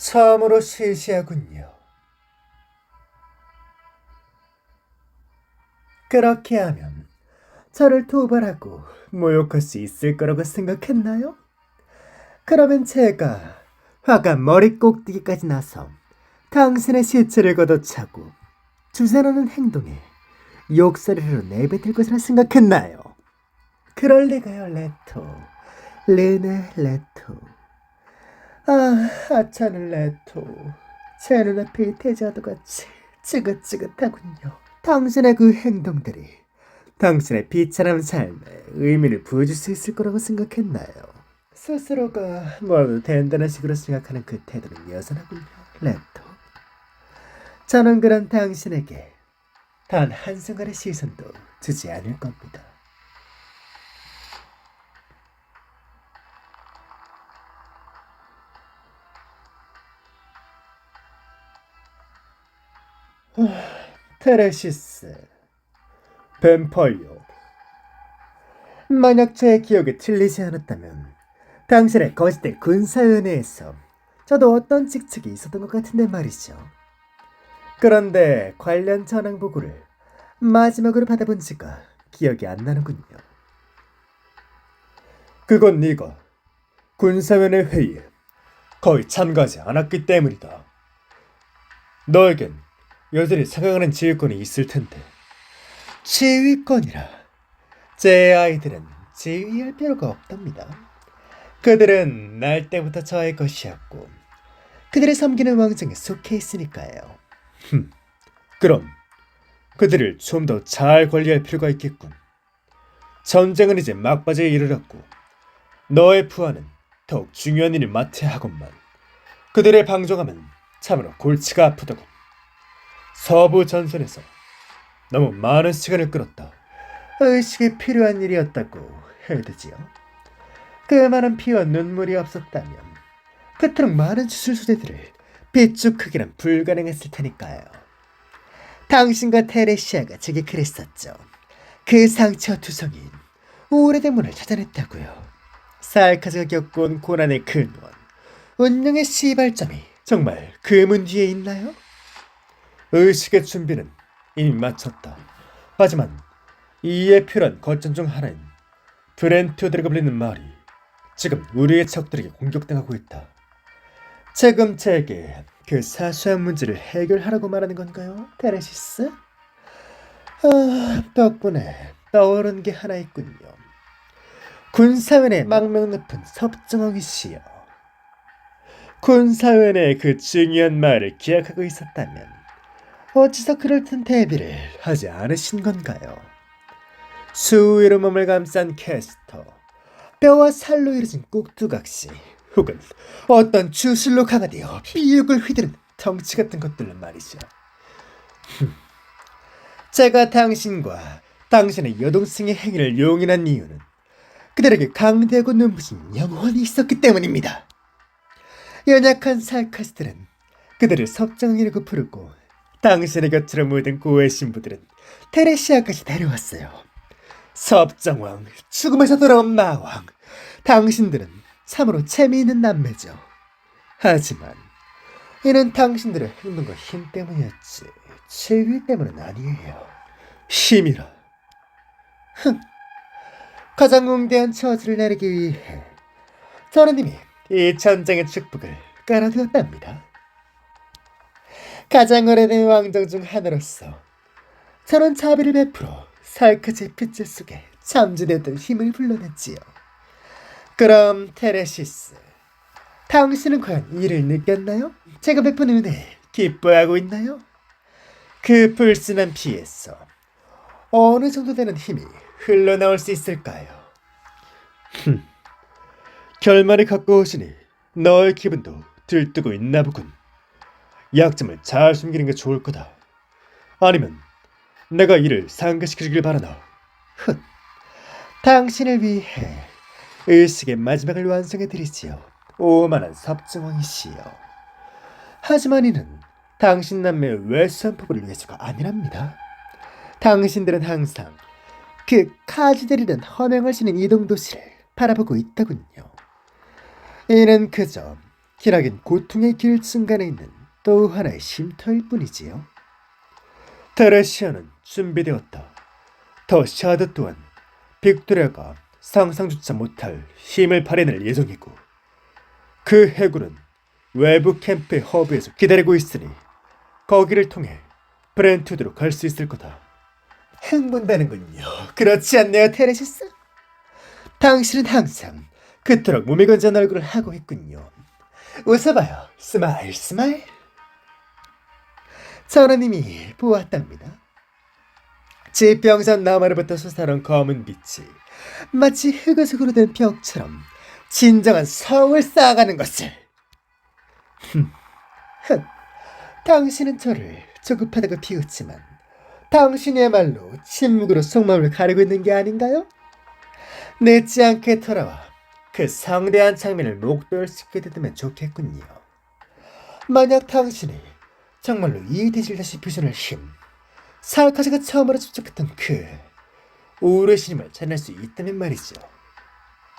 처음으로 실시하군요. 그렇게 하면 저를 도발하고 모욕할 수 있을 거라고 생각했나요? 그러면 제가 화가 머리 꼭대기까지 나서 당신의 시체를 걷어차고 주제라는 행동에 욕설이로 내뱉을 것이라 생각했나요? 그럴 리가요, 레토. 르네 레토. 아, 하찮은 레토. 제 눈앞에 대자도 같이 지긋지긋하군요. 당신의 그 행동들이 당신의 비참한 삶에 의미를 부여줄 수 있을 거라고 생각했나요? 스스로가 뭐라도 된다는 식으로 생각하는 그 태도는 여전하군요, 레토. 저는 그런 당신에게 단 한순간의 시선도 주지 않을 겁니다. 테레시스, 뱀파이어. 만약 제 기억이 틀리지 않았다면 당신의 거짓된 군사연회에서 저도 어떤 직책이 있었던 것 같은데 말이죠. 그런데 관련 전황 보고를 마지막으로 받아본 지가 기억이 안 나는군요. 그건 네가 군사연회 회의에 거의 참가하지 않았기 때문이다. 너에겐 여전히 생각하는 지휘권이 있을 텐데. 지휘권이라. 제 아이들은 지휘할 필요가 없답니다. 그들은 날 때부터 저의 것이었고 그들이 섬기는 왕정에 속해 있으니까요. 그럼 그들을 좀 더 잘 관리할 필요가 있겠군. 전쟁은 이제 막바지에 이르렀고 너의 부하는 더욱 중요한 일을 맡아야 하건만 그들의 방종함은 참으로 골치가 아프더군. 서부 전선에서 너무 많은 시간을 끌었다. 의식이 필요한 일이었다고 해야 되지요. 그 많은 피와 눈물이 없었다면 그토록 많은 주술 소재들을 비축하기는 불가능했을 테니까요. 당신과 테레시아가 제게 그랬었죠. 그 상처 투성이인 오래된 문을 찾아냈다고요. 살카즈가 겪어온 고난의 근원, 운명의 시발점이 정말 그 문 뒤에 있나요? 의식의 준비는 이미 마쳤다. 하지만 이에 필요한 거점 중 하나인 브렌트우드라고 불리는 말이 지금 우리의 적들에게 공격당하고 있다. 지금 제게 그 사소한 문제를 해결하라고 말하는 건가요, 테레시스? 덕분에 떠오른 게 하나 있군요. 군사원의 망명 높은 섭정왕이시여. 군사원의 그 중요한 말을 기억하고 있었다면 어찌서 그럴듯한 대비를 하지 않으신 건가요? 수위로 몸을 감싼 캐스터, 뼈와 살로 이루어진 꼭두각시, 혹은 어떤 주술로 강화되어 비육을 휘두른 덩치 같은 것들로 말이죠. 제가 당신과 당신의 여동생의 행위를 용인한 이유는 그들에게 강대하고 눈부신 영혼이 있었기 때문입니다. 연약한 살카스들은 그들을 섭정이라고 부르고 당신의 곁으로 모든 고해 신부들은 테레시아까지 데려왔어요. 섭정왕, 죽음에서 돌아온 마왕, 당신들은 참으로 재미있는 남매죠. 하지만 이는 당신들의 행동과 힘 때문이었지 지위 때문은 아니에요. 힘이라. 가장 웅대한 처지를 내리기 위해 저는 이미 이 전쟁의 축복을 깔아두었답니다. 가장 오래된 왕정 중 하나로서 저는 자비를 베풀어 살크제 빛줄 속에 잠재되었던 힘을 불러냈지요. 그럼 테레시스, 당신은 과연 이를 느꼈나요? 제가 베푼 은혜 기뻐하고 있나요? 그 불순한 피에서 어느 정도 되는 힘이 흘러나올 수 있을까요? 결말이 가까우시니 너의 기분도 들뜨고 있나 보군. 약점을 잘 숨기는 게 좋을 거다. 아니면 내가 이를 상기시켜주길 바라나. 당신을 위해 의식의 마지막을 완성해드리지요. 오만한 섭정왕이시여. 하지만 이는 당신 남매의 외수한 법을 위해서가 아니랍니다. 당신들은 항상 그 카지들이란 허명하시는 이동도시를 바라보고 있더군요. 이는 그저 기나긴 고통의 길 중간에 있는 또 하나의 쉼터일 뿐이지요. 테레시아는 준비되었다. 더 샤드 또한 빅토리아가 상상조차 못할 힘을 발휘할 예정이고, 그 해군은 외부 캠프의 허브에서 기다리고 있으니 거기를 통해 브렌투드로 갈 수 있을 거다. 흥분되는군요. 그렇지 않나요, 테레시스? 당신은 항상 그토록 무미건조한 얼굴을 하고 있군요. 웃어봐요. 스마일 스마일. 저는 이미 보았답니다. 지평선 너머로부터 솟아오른 검은 빛이 마치 흙에서 흐르는 벽처럼 진정한 성을 쌓아가는 것을. 당신은 저를 조급하다고 비웃지만 당신이야말로 침묵으로 속마음을 가리고 있는 게 아닌가요? 늦지 않게 돌아와 그 성대한 장면을 목도할 수 있게 되면 좋겠군요. 만약 당신이 정말로 이해되실다시피 비전을 힘, 살카즈가 처음으로 접촉했던 그 우르신임을 찾을 수 있다면 말이죠.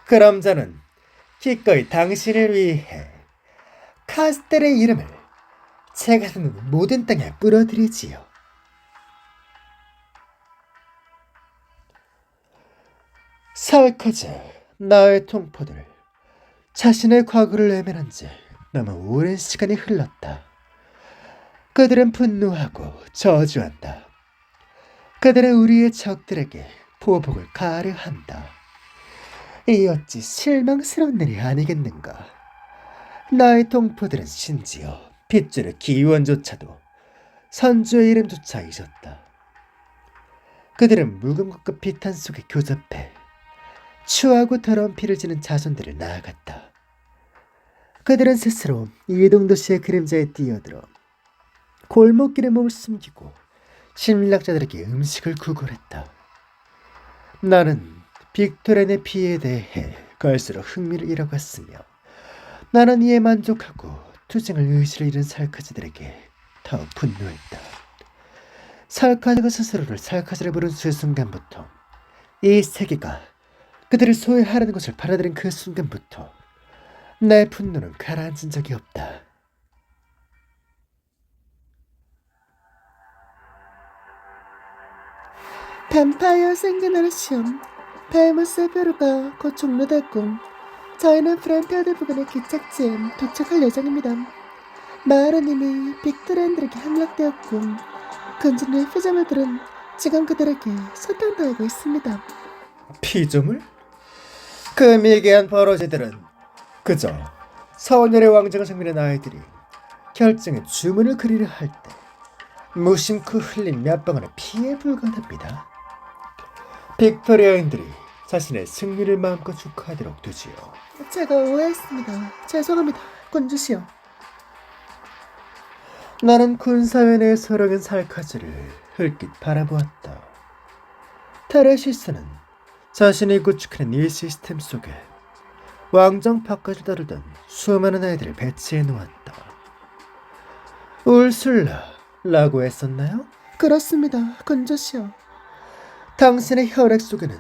그럼 저는 기꺼이 당신을 위해 카스텔의 이름을 제가 듣는 모든 땅에 뿌려드리지요. 살카즈, 나의 통포들, 자신의 과거를 외면한 지 너무 오랜 시간이 흘렀다. 그들은 분노하고 저주한다. 그들은 우리의 적들에게 보복을 가르한다. 이 어찌 실망스러운 일이 아니겠는가. 나의 동포들은 심지어 빗줄의 기원조차도 선주의 이름조차 잊었다. 그들은 묵은 것과 비탄 속에 교접해 추하고 더러운 피를 지는 자손들을 낳아갔다. 그들은 스스로 이동도시의 그림자에 뛰어들어 골목길에 몸을 숨기고 침략자들에게 음식을 구걸했다. 나는 빅토리아의 피해에 대해 갈수록 흥미를 잃어갔으며, 나는 이에 만족하고 투쟁을 의지를 잃은 살카즈들에게 더욱 분노했다. 살카즈가 스스로를 살카즈를 부른 그 순간부터, 이 세계가 그들을 소외하라는 것을 받아들인 그 순간부터 내 분노는 가라앉은 적이 없다. 뱀파이어 생겨나는 시험, 베이머스의 벼루가 곧 종료됐고 저희는 프렌테어드 부근의 기착지에 도착할 예정입니다. 마을은 이미 빅토리안들에게 함락되었고 근처의 피조물들은 지금 그들에게 소탕당하고 있습니다. 피조물? 그 미개한 버러지들은 그저 서원열의 왕정을 상민한 아이들이 결정의 주문을 그리려 할 때 무심코 흘린 몇 방울의 피에 불과합니다. 빅토리아인들이 자신의 승리를 마음껏 축하하도록 두지요. 제가 오해했습니다. 죄송합니다, 군주시여. 나는 군사회 내 소령인 살카즈를 흘낏 바라보았다. 테레시스는 자신이 구축한 이 시스템 속에 왕정 바깥을 다루던 수많은 아이들을 배치해 놓았다. 울술라라고 했었나요? 그렇습니다, 군주시여. 당신의 혈액 속에는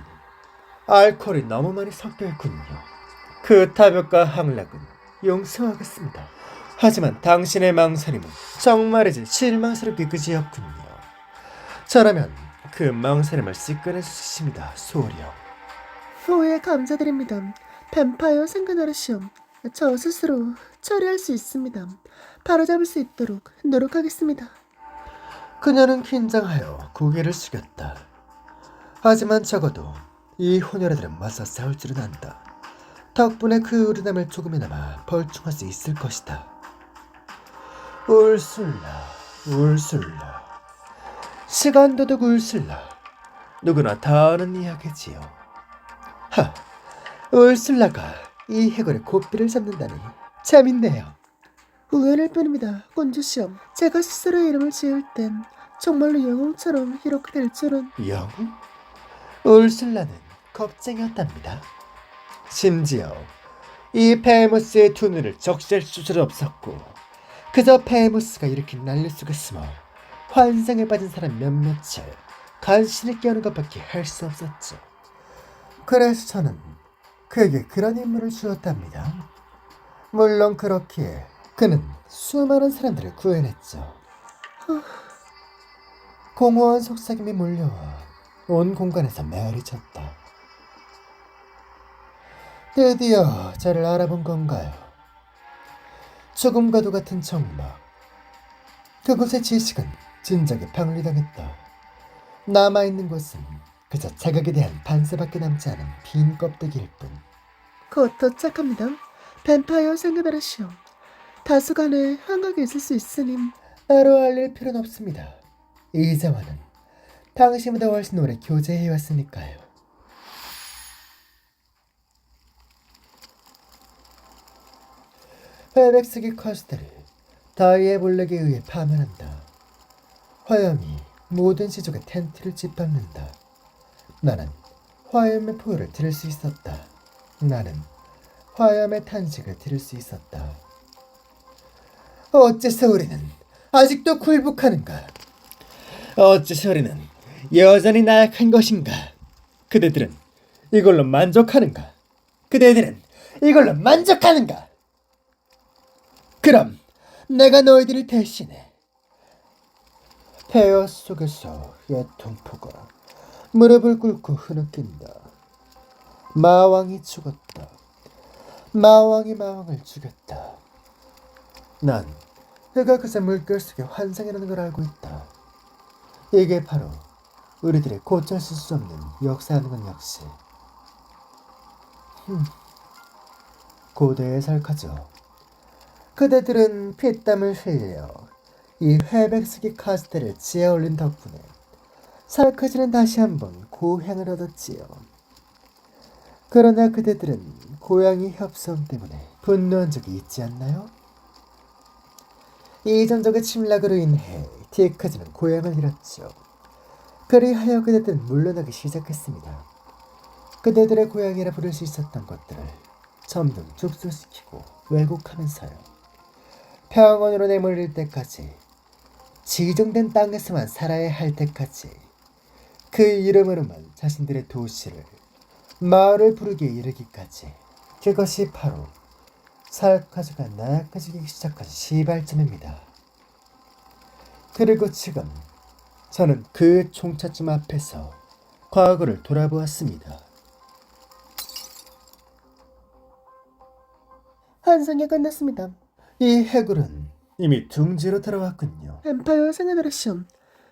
알코올이 너무 많이 섞여 있군요. 그 타격과 항락은 용서하겠습니다. 하지만 당신의 망설임은 정말이지 실망스럽게 그지없군요. 저라면 그 망설임을 씻겨낼 수 있습니다, 소령. 후회 감사드립니다. 뱀파이어 생겨나르시오. 저 스스로 처리할 수 있습니다. 바로잡을 수 있도록 노력하겠습니다. 그녀는 긴장하여 고개를 숙였다. 하지만 적어도 이 혼혈애들은 맞서 싸울 줄은 안다. 덕분에 그 우르담을 조금이나마 벌충할 수 있을 것이다. 울술라. 시간 도둑 울술라. 누구나 다 아는 이야기지요. 울술라가 이 해골의 고삐를 잡는다니 재밌네요. 우연일 뿐입니다, 군주시여. 제가 스스로 이름을 지을 땐 정말로 영웅처럼 이렇게 될 줄은. 영웅? 울술라는 겁쟁이였답니다. 심지어 이 페이머스의 두 눈을 적시할 수조차 없었고 그저 페이머스가 일으킨 난리 속에 숨어 환상에 빠진 사람 몇몇을 간신히 깨우는 것밖에 할 수 없었죠. 그래서 저는 그에게 그런 임무를 주었답니다. 물론 그렇기에 그는 수많은 사람들을 구해냈죠. 공허한 속삭임이 몰려와 온 공간에서 메아리 쳤다. 드디어 저를 알아본 건가요? 죽음과도 같은 정막. 그곳의 지식은 진작에 방류당했다. 남아있는 것은 그저 자각에 대한 반세밖에 남지 않은 빈 껍데기일 뿐. 곧 도착합니다. 뱀파이어 생그베르시오. 다수간의 환각이 있을 수 있으니 따로 알릴 필요는 없습니다. 이자와는 당신보다 훨씬 오래 교제해왔으니까요. 회백스기 커스트를 다이의 볼렉에 의해 파면한다. 화염이 모든 시족의 텐트를 짓밟는다. 나는 화염의 포효를 들을 수 있었다. 나는 화염의 탄식을 들을 수 있었다. 어째서 우리는 아직도 굴복하는가? 어째서 우리는 여전히 나약한 것인가? 그대들은 이걸로 만족하는가? 그대들은 이걸로 만족하는가? 그럼 내가 너희들을 대신해 폐허 속에서 예통포가 무릎을 꿇고 흐느낀다. 마왕이 죽었다. 마왕이 마왕을 죽였다. 난 그가 그새 물결 속의 환상이라는 걸 알고 있다. 이게 바로 우리들의 고쳐쓸 수 없는 역사라는 건 역시 고대의 살카죠. 그대들은 피땀을 흘려 이 회백스기 카스텔을 지어올린 덕분에 살카지는 다시 한번 고향을 얻었지요. 그러나 그대들은 고향의 협성 때문에 분노한 적이 있지 않나요? 이전적의 침략으로 인해 디카즈는 고향을 잃었죠. 그리하여 그대들은 물러나기 시작했습니다. 그대들의 고향이라 부를 수 있었던 것들을 점점 축소시키고 왜곡하면서요. 평온으로 내몰릴 때까지, 지정된 땅에서만 살아야 할 때까지 그 이름으로만 자신들의 도시를, 마을을 부르기에 이르기까지. 그것이 바로 살카즈가 나약해지기 시작한 시발점입니다. 그리고 지금 저는 그 총차점 앞에서 과거를 돌아보았습니다. 환상이 끝났습니다. 이 해골은 이미 둥지로 들어왔군요. 뱀파이어 생그베르시오.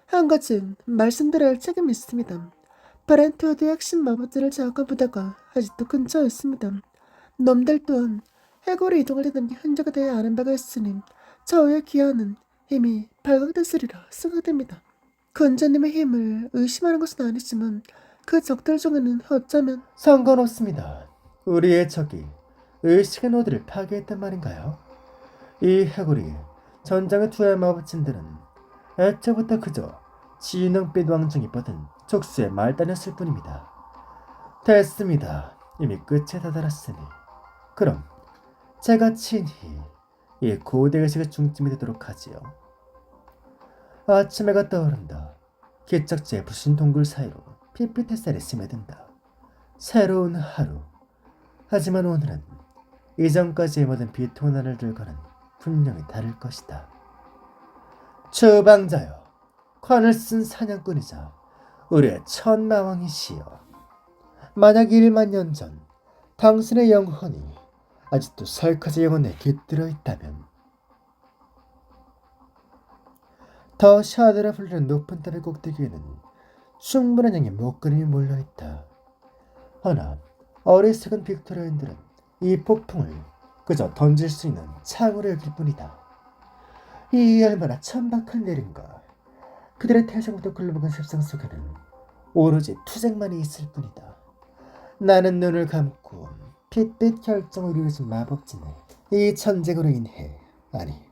한 가지 말씀드려야 할 책임이 있습니다. 바렌트워드의 핵심 마법들을 장악한 부대가 아직도 근처에 있습니다. 놈들 또한 해골이 이동을 하던 흔적에 대해 아는 바가 있으니 저의 기한은 이미 발각됐으리라 생각됩니다. 근자님의 힘을 의심하는 것은 아니지만 그 적들 중에는 어쩌면 상관없습니다. 우리의 적이 의식의 노드를 파괴했단 말인가요? 이 해골이 전장의 투의 마법진들은 애초부터 그저 진흥빛 왕중이 뻗은 족수의 말단이었을 뿐입니다. 됐습니다. 이미 끝에 다다랐으니 그럼 제가 친히 이 고대의식의 중심이 되도록 하지요. 아침 해가 떠오른다. 기척지의 부신 동굴 사이로 핏빛 햇살이 스며든다. 새로운 하루. 하지만 오늘은 이전까지의 모든 비통난을 들고는 분명히 다를 것이다. 주방자여, 관을 쓴 사냥꾼이자 우리의 첫 마왕이시여. 만약 1만 년 전 당신의 영혼이 아직도 살카즈 영혼에 깃들어 있다면 더 샤드라 불리는 높은 탑의 꼭대기에는 충분한 양의 목걸음이 몰려있다. 허나 어리석은 빅토리아인들은 이 폭풍을 그저 던질 수 있는 창으로 여길 뿐이다. 이 얼마나 천박한 일인가. 그들의 태생부터 글러먹은 습성 속에는 오로지 투쟁만이 있을 뿐이다. 나는 눈을 감고 핏빛 결정을 이루어진 마법진의 이 전쟁으로 인해, 아니,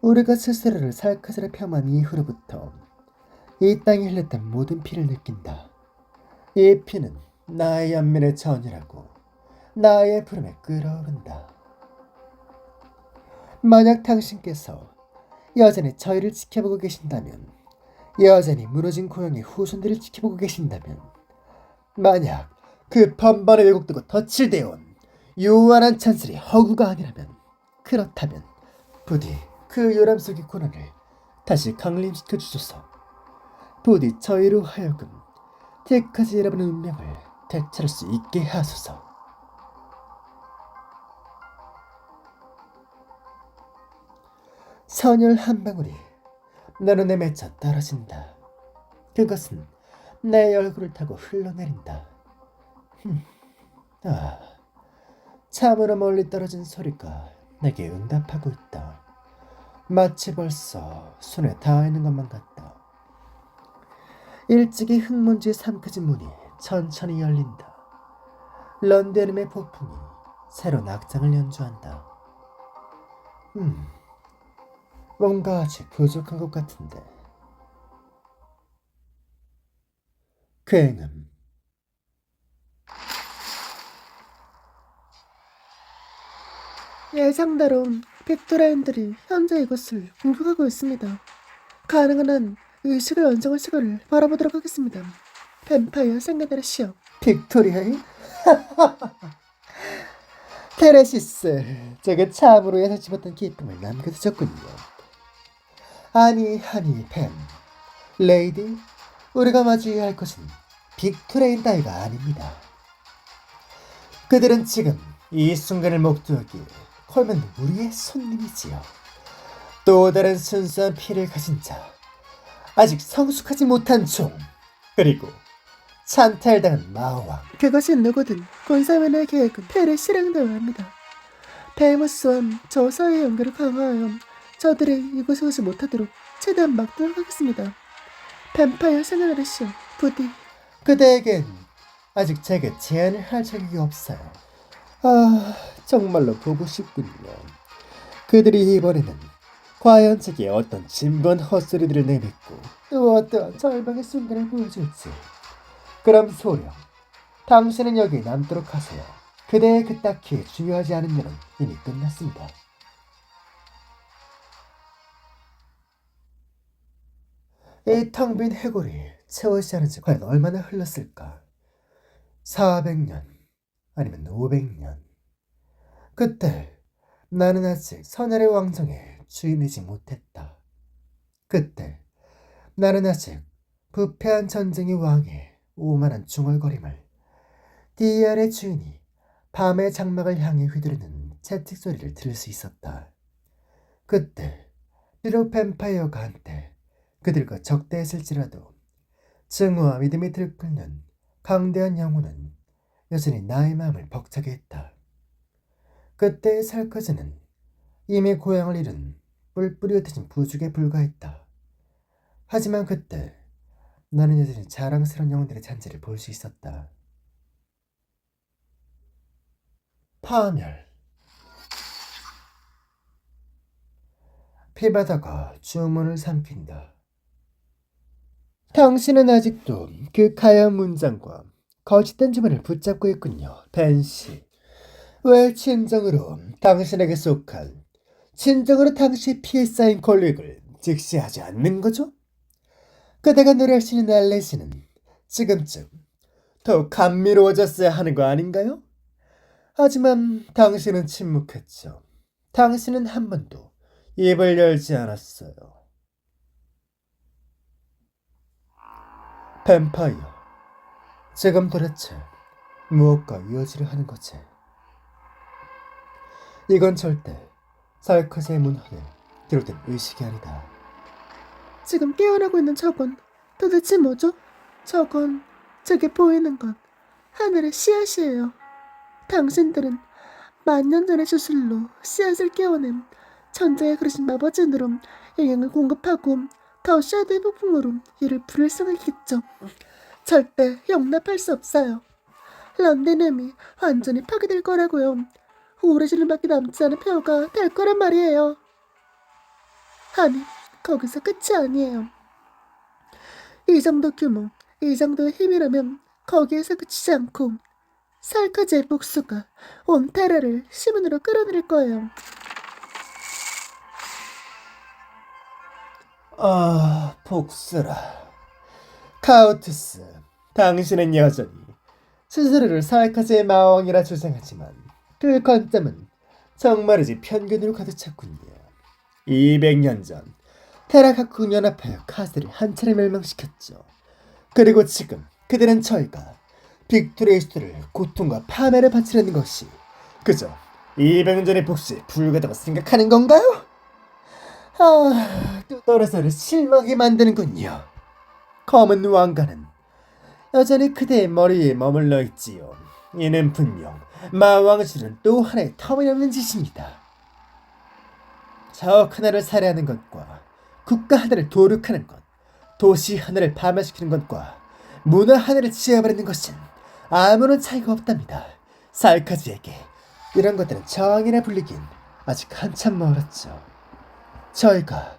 우리가 스스로를 살카즈에 폄한 이후로부터 이 땅에 흘렸던 모든 피를 느낀다. 이 피는 나의 연민의 전이라고 나의 부름에 끓어오른다. 만약 당신께서 여전히 저희를 지켜보고 계신다면, 여전히 무너진 고향의 후손들을 지켜보고 계신다면, 만약 그 번번에 왜곡되고 덧칠되어 온 요란한 찬슬이 허구가 아니라면, 그렇다면 부디 그 요람 속의 고난을 다시 강림시켜 주소서. 부디 저희로 하여금 테크즈라는 운명을 되찾을 수 있게 하소서. 선율 한 방울이 내 눈에 맺혀 떨어진다. 그것은 내 얼굴을 타고 흘러내린다. 아, 참으로 멀리 떨어진 소리가 내게 응답하고 있다. 마치 벌써 손에 닿아 있는 것만 같다. 일찍이 흙먼지에 삼켜진 문이 천천히 열린다. 런데름의 폭풍이 새로운 악장을 연주한다. 뭔가 아직 부족한 것 같은데. 굉음. 예상대로 빅토라인들이 현재 이곳을 공격하고 있습니다. 가능한 한 의식을 연정할 시간을 바라보도록 하겠습니다. 뱀파이어 생가다르시오. 빅토리아인? 테레시스, 제게 참으로 예상치 못한 기쁨을 남겨두셨군요. 아니, 뱀. 레이디, 우리가 맞이해야 할 것은 빅토리아인 따위가 아닙니다. 그들은 지금 이 순간을 목도하기에 콜면 우리의 손님이지요. 또 다른 순수한 피를 가진 자, 아직 성숙하지 못한 종, 그리고 찬탈당한 마왕. 그것이 누구든 군사면의 계획은 폐를 실행되어야 합니다. 베이모스와 저 사이의 연결을 강화하여 저들이 이곳에 오지 못하도록 최대한 막도록 하겠습니다. 뱀파이어 생가다르시오. 부디. 그대에겐 아직 제게 제안을 할 자격이 없어요. 아, 정말로 보고 싶군요. 그들이 이번에는 과연 제게 어떤 진부한 헛소리들을 내뱉고 또 어떠한 절망의 순간을 보여줄지. 그럼 소령, 당신은 여기 남도록 하세요. 그대의 그딱히 중요하지 않은 일은 이미 끝났습니다. 이 텅 빈 해골이 채워지지 않은 지 과연 얼마나 흘렀을까? 400년 아니면 500년. 그때 나는 아직 선열의 왕정에 주인이지 못했다. 그때 나는 아직 부패한 전쟁의 왕의 오만한 중얼거림을, DR의 주인이 밤의 장막을 향해 휘두르는 채찍 소리를 들을 수 있었다. 그때 비록 뱀파이어가 한때 그들과 적대했을지라도 증오와 믿음이 들끓는 강대한 영혼은 여전히 나의 마음을 벅차게 했다. 그때의 설커즈는 이미 고향을 잃은 뿔뿔이 흩어진 부족에 불과했다. 하지만 그때 나는 여전히 자랑스러운 영혼들의 잔재를 볼 수 있었다. 파멸. 피바다가 주문을 삼킨다. 당신은 아직도 그 가연 문장과 거짓된 주문을 붙잡고 있군요, 벤씨. 왜 진정으로 당신에게 속한, 진정으로 당신의 피에 쌓인 권력을 직시하지 않는 거죠? 그대가 노래할 수 있는 알레시는 지금쯤 더욱 감미로워졌어야 하는 거 아닌가요? 하지만 당신은 침묵했죠. 당신은 한 번도 입을 열지 않았어요. 뱀파이어, 지금 도대체 무엇과 이어지려 하는 거지? 이건 절대 살커즈의 문헌에 기록된 의식이 아니다. 지금 깨어나고 있는 저건 도대체 뭐죠? 저건 저게 보이는 건 하늘의 씨앗이에요. 당신들은 만년 전의 주술로 씨앗을 깨워낸 천장에 그려진 마법진으로 영향을 공급하고 더 샤드의 폭풍으로 이를 불일성하겠죠. 절대 용납할 수 없어요. 런데넴이 완전히 파괴될 거라고요. 오래지는 밖에 남지 않은 폐허가 될 거란 말이에요. 아니, 거기서 끝이 아니에요. 이 정도 규모, 이 정도의 힘이라면 거기에서 그치지 않고 살카즈의 복수가 온 테라를 시문으로 끌어들일 거예요. 아, 복수라. 카우투스, 당신은 여전히 스스로를 살카즈의 마왕이라 주장하지만 그 관점은 정말이지 편견으로 가득 찼군요. 200년 전 테라카쿠 연합하여 카스를 한 차례 멸망시켰죠. 그리고 지금 그들은 저희가 빅토리의 수를 고통과 파멸에 바치려는 것이 그저 200년 전의 복수에 불과하다고 생각하는 건가요? 또 떨어져를 실망하게 만드는군요. 검은 왕관은 여전히 그대의 머리 위에 머물러 있지요. 이는 분명 마왕을 주는 또 하나의 터무니없는 짓입니다. 적 하나를 살해하는 것과 국가 하나를 도륙하는 것, 도시 하나를 파멸시키는 것과 문화 하나를 지어버리는 것은 아무런 차이가 없답니다. 살카즈에게 이런 것들은 정이라 불리긴 아직 한참 멀었죠. 저희가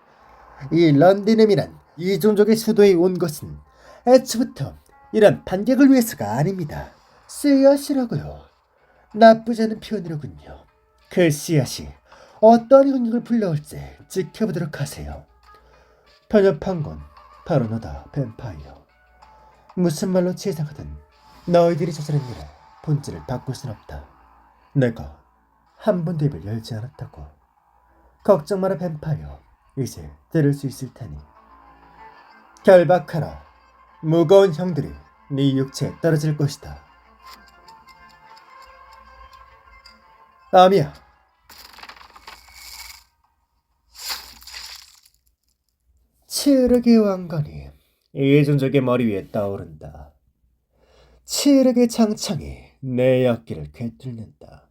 이 런디넴이란 이종족의 수도에 온 것은 애초부터 이런 반격을 위해서가 아닙니다. 씨앗이라고요. 나쁘지 않은 표현이로군요. 그 씨앗이 어떤 공격을 불러올지 지켜보도록 하세요. 편협한 건 바로 너다, 뱀파이어. 무슨 말로 치장하든 너희들이 저지른 일에 본질을 바꿀 순 없다. 내가 한 번도 입을 열지 않았다고. 걱정 마라, 뱀파이어. 이제 들을 수 있을 테니. 결박하라. 무거운 형들이 네 육체에 떨어질 것이다. 아미야. 치르기 왕관이 이종족의 머리 위에 떠오른다. 치르기 장창이 내 어깨를 꿰뚫는다.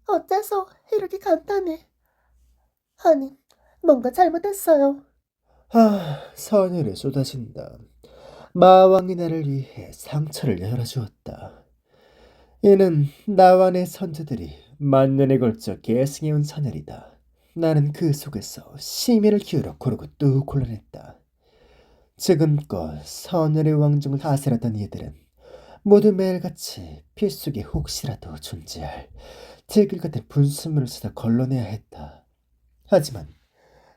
어째서 이렇게 간단해? 아니, 뭔가 잘못했어요. 선율이 쏟아진다. 마왕이 나를 위해 상처를 열어주었다. 이는 나와 내 선조들이 만년에 걸쳐 계승해온 선율이다. 나는 그 속에서 심혈을 기울여 고르고 또 골라냈다. 지금껏 선율의 왕중을 하세라던 이들은 모두 매일같이 피 속에 혹시라도 존재할 들길 같은 분수물을 쏟아 걸러내야 했다. 하지만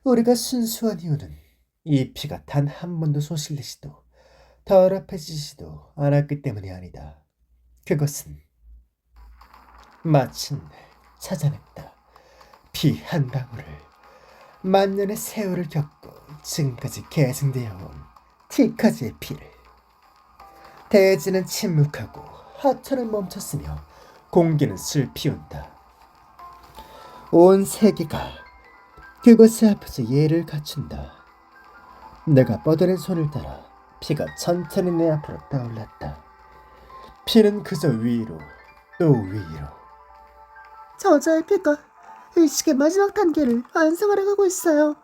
우리가 순수한 이유는 이 피가 단 한 번도 소실리지도 더럽혀지지도 않았기 때문이 아니다. 그것은 마침내 찾아냈다. 피 한 방울을 만년의 세월을 겪고 지금까지 계승되어 온 티카즈의 피를. 대지는 침묵하고 하천은 멈췄으며 공기는 술 피운다. 온 세계가 그곳에 앞에서 예를 갖춘다. 내가 뻗어낸 손을 따라 피가 천천히 내 앞으로 떠올랐다. 피는 그저 위로 또 위로. 저자의 피가 의식의 마지막 단계를 완성하려 가고 있어요.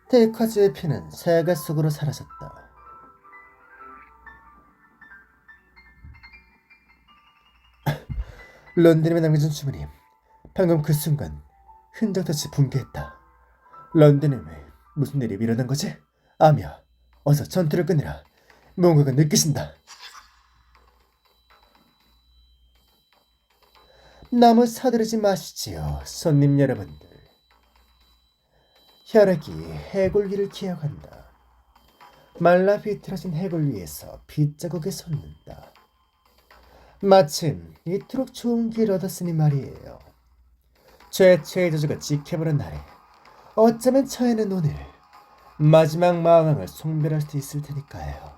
테이카즈의 피는 세계 속으로 사라졌다. 런던에 남겨진 주문이 방금 그 순간 흔적없이 붕괴했다. 런던에 왜 무슨 일이 일어난 거지? 아미야, 어서 전투를 끊으라. 뭔가가 느껴진다. 너무 서두르지 마시지요, 손님 여러분들. 혈액이 해골 위를 기억한다. 말라 비틀어진 해골 위에서 빗자국이 솟는다. 마침 이토록 좋은 기회를 얻었으니 말이에요. 최초의 저주가 지켜보는 날에 어쩌면 저희는 오늘 마지막 마왕을 송별할 수 있을 테니까요.